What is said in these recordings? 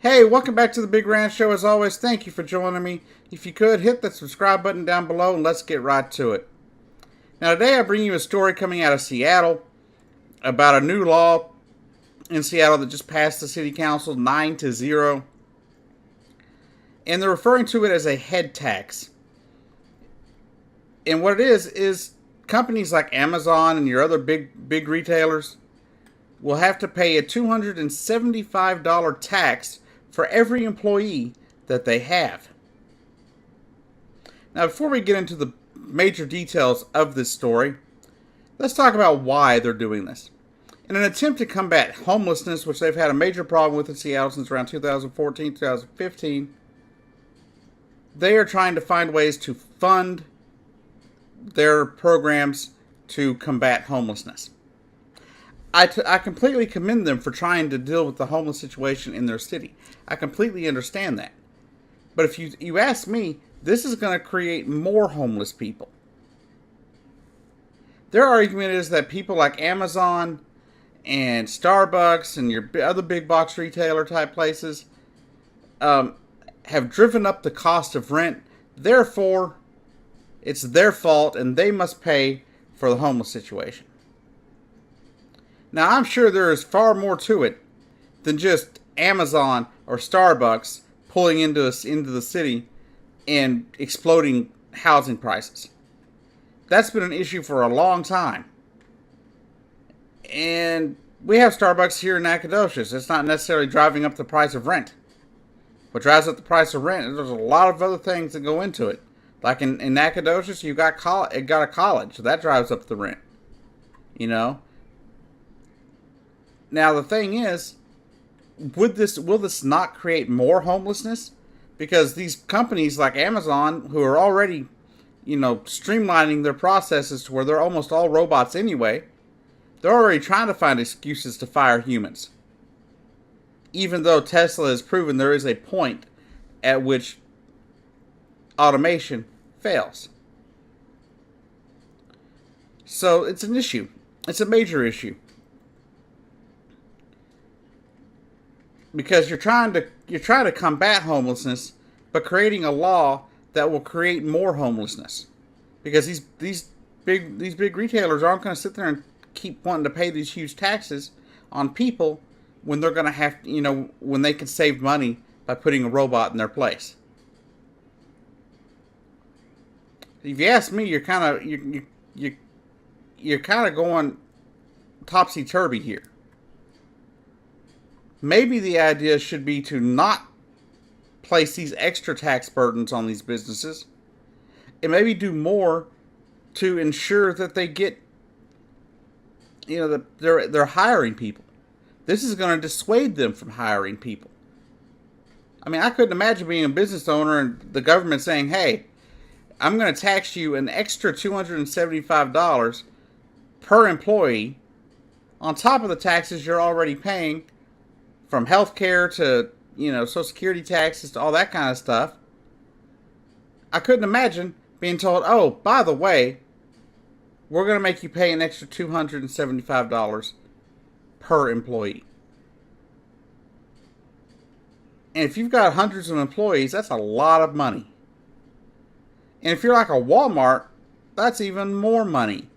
Hey, welcome back to the Big Ranch Show. As always, thank you for joining me. If you could, hit that subscribe button down below and let's get right to it. Now, today I bring you a story coming out of Seattle about a new law in Seattle that just passed the city council 9-0. And they're referring to it as a head tax. And what it is companies like Amazon and your other big retailers will have to pay a $275 tax for every employee that they have. Now, before we get into the major details of this story, let's talk about why they're doing this. In an attempt to combat homelessness, which they've had a major problem with in Seattle since around 2014, 2015, they are trying to find ways to fund their programs to combat homelessness. I completely commend them for trying to deal with the homeless situation in their city. I completely understand that. But if you ask me, this is going to create more homeless people. Their argument is that people like Amazon and Starbucks and your other big box retailer type places have driven up the cost of rent. Therefore, it's their fault and they must pay for the homeless situation. Now, I'm sure there is far more to it than just Amazon or Starbucks pulling into the city and exploding housing prices. That's been an issue for a long time. And we have Starbucks here in Nacogdoches. It's not necessarily driving up the price of rent. What drives up the price of rent, there's a lot of other things that go into it. Like in Nacogdoches, you got a college, so that drives up the rent. You know? Now, the thing is, will this not create more homelessness? Because these companies like Amazon, who are already, streamlining their processes to where they're almost all robots anyway, they're already trying to find excuses to fire humans. Even though Tesla has proven there is a point at which automation fails. So it's an issue. It's a major issue. Because you're trying to combat homelessness, but creating a law that will create more homelessness. Because these big retailers aren't going to sit there and keep wanting to pay these huge taxes on people when they're going to have, when they can save money by putting a robot in their place. If you ask me, you're kind of going topsy-turvy here. Maybe the idea should be to not place these extra tax burdens on these businesses and maybe do more to ensure that they get, that they're hiring people. This is going to dissuade them from hiring people. I mean, I couldn't imagine being a business owner and the government saying, hey, I'm going to tax you an extra $275 per employee on top of the taxes you're already paying, from healthcare to, Social Security taxes to all that kind of stuff. I couldn't imagine being told, oh, by the way, we're going to make you pay an extra $275 per employee. And if you've got hundreds of employees, that's a lot of money. And if you're like a Walmart, that's even more money.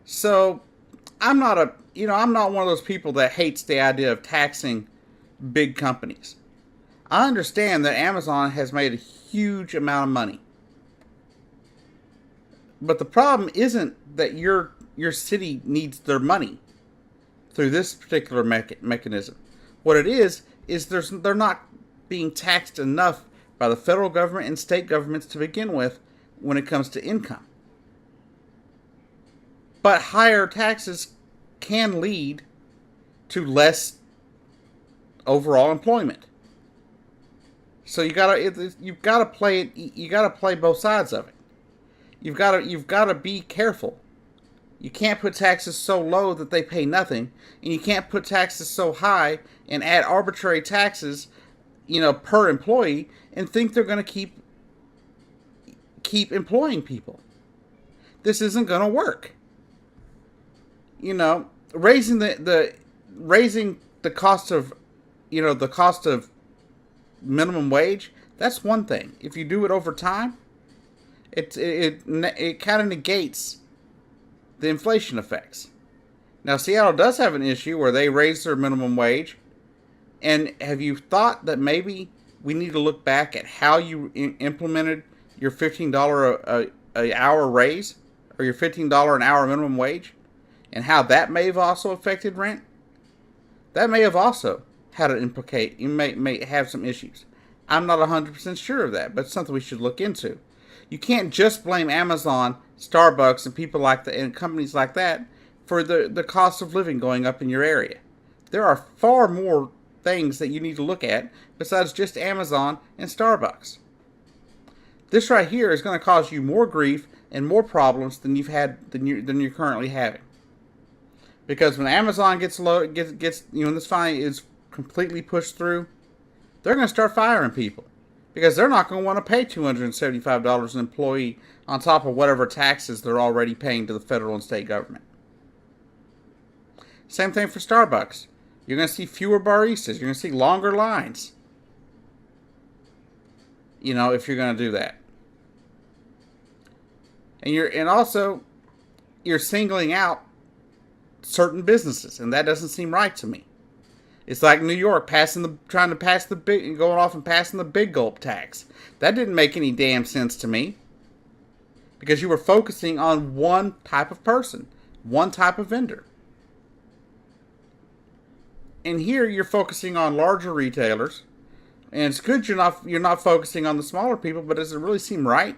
So, I'm not one of those people that hates the idea of taxing big companies. I understand that Amazon has made a huge amount of money. But the problem isn't that your city needs their money through this particular mechanism. What it is they're not being taxed enough by the federal government and state governments to begin with when it comes to income. But higher taxes can lead to less overall employment. So you've got to play it. You got to play both sides of it. You've got to be careful. You can't put taxes so low that they pay nothing, and you can't put taxes so high and add arbitrary taxes, per employee, and think they're going to keep employing people. This isn't going to work. Raising the cost of minimum wage, that's one thing. If you do it over time, it kind of negates the inflation effects. Now, Seattle does have an issue where they raise their minimum wage. And have you thought that maybe we need to look back at how you implemented your $15 a hour raise or your $15 an hour minimum wage, and how that may have also affected rent? That may have also had an implicate. You may have some issues. I'm not 100% sure of that, but it's something we should look into. You can't just blame Amazon, Starbucks, and people like that, and companies like that for the cost of living going up in your area. There are far more things that you need to look at besides just Amazon and Starbucks. This right here is going to cause you more grief and more problems than you're currently having. Because when Amazon gets this fine is completely pushed through, they're going to start firing people because they're not going to want to pay $275 an employee on top of whatever taxes they're already paying to the federal and state government. Same thing for Starbucks. You're going to see fewer baristas. You're going to see longer lines. If you're going to do that. And also you're singling out certain businesses, and that doesn't seem right to me. It's like New York going off and passing the big gulp tax. That didn't make any damn sense to me. Because you were focusing on one type of person, one type of vendor. And here you're focusing on larger retailers, and it's good you're not focusing on the smaller people. But does it really seem right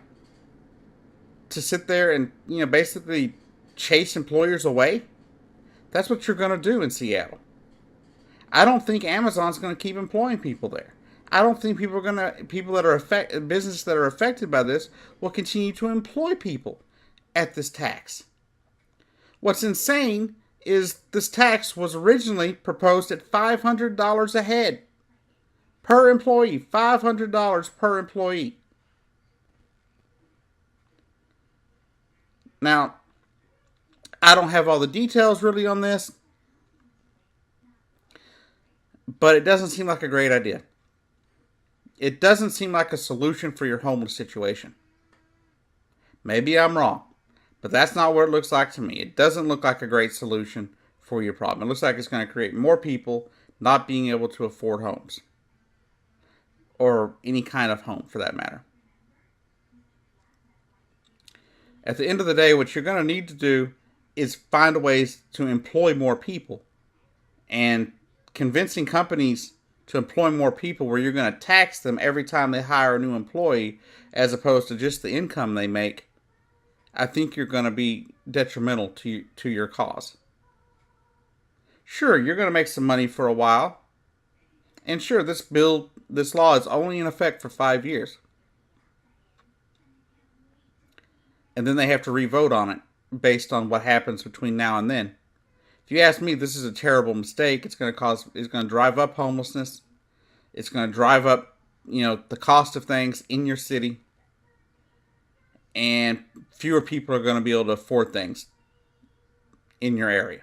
to sit there and basically chase employers away? That's what you're going to do in Seattle. I don't think Amazon's going to keep employing people there. I don't think businesses that are affected by this will continue to employ people at this tax. What's insane is this tax was originally proposed at $500 a head per employee. $500 per employee. Now, I don't have all the details really on this, but it doesn't seem like a great idea. It doesn't seem like a solution for your homeless situation. Maybe I'm wrong, but that's not what it looks like to me. It doesn't look like a great solution for your problem. It looks like it's going to create more people not being able to afford homes, or any kind of home for that matter. At the end of the day, what you're going to need to do is find ways to employ more people, and convincing companies to employ more people where you're going to tax them every time they hire a new employee as opposed to just the income they make. I think you're going to be detrimental to your cause. Sure, you're going to make some money for a while. And sure, this law is only in effect for 5 years. And then they have to re-vote on it based on what happens between now and then. If you ask me, this is a terrible mistake. It's going to drive up homelessness. It's going to drive up, the cost of things in your city. And fewer people are going to be able to afford things in your area,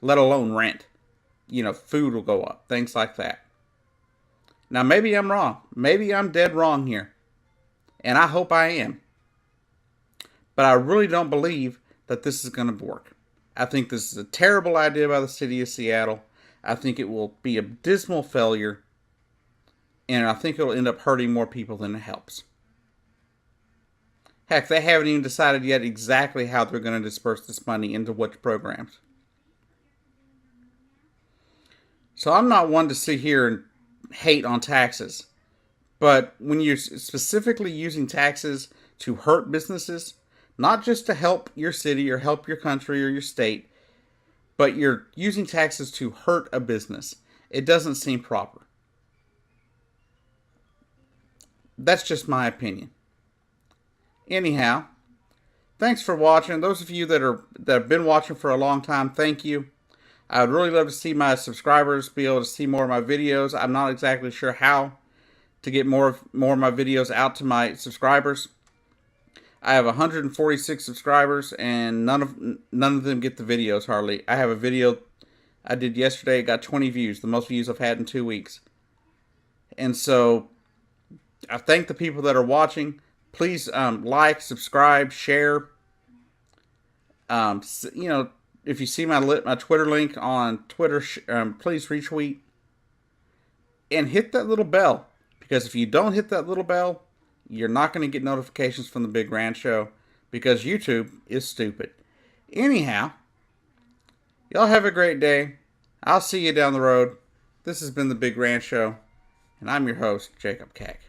let alone rent. Food will go up, things like that. Now, maybe I'm wrong. Maybe I'm dead wrong here. And I hope I am. But I really don't believe that this is going to work. I think this is a terrible idea by the city of Seattle. I think it will be a dismal failure. And I think it'll end up hurting more people than it helps. Heck, they haven't even decided yet exactly how they're going to disperse this money into which programs. So I'm not one to sit here and hate on taxes. But when you're specifically using taxes to hurt businesses, not just to help your city or help your country or your state, but you're using taxes to hurt a business, it doesn't seem proper. That's just my opinion. Anyhow, thanks for watching. Those of you that have been watching for a long time, thank you. I would really love to see my subscribers be able to see more of my videos. I'm not exactly sure how to get more of my videos out to my subscribers. I have 146 subscribers, and none of them get the videos hardly. I have a video I did yesterday. It got 20 views, the most views I've had in 2 weeks. And so I thank the people that are watching. Please like, subscribe, share. If you see my Twitter link on Twitter, please retweet and hit that little bell. Because if you don't hit that little bell, you're not going to get notifications from the Big Rand Show because YouTube is stupid. Anyhow, y'all have a great day. I'll see you down the road. This has been the Big Rand Show, and I'm your host, Jacob Keck.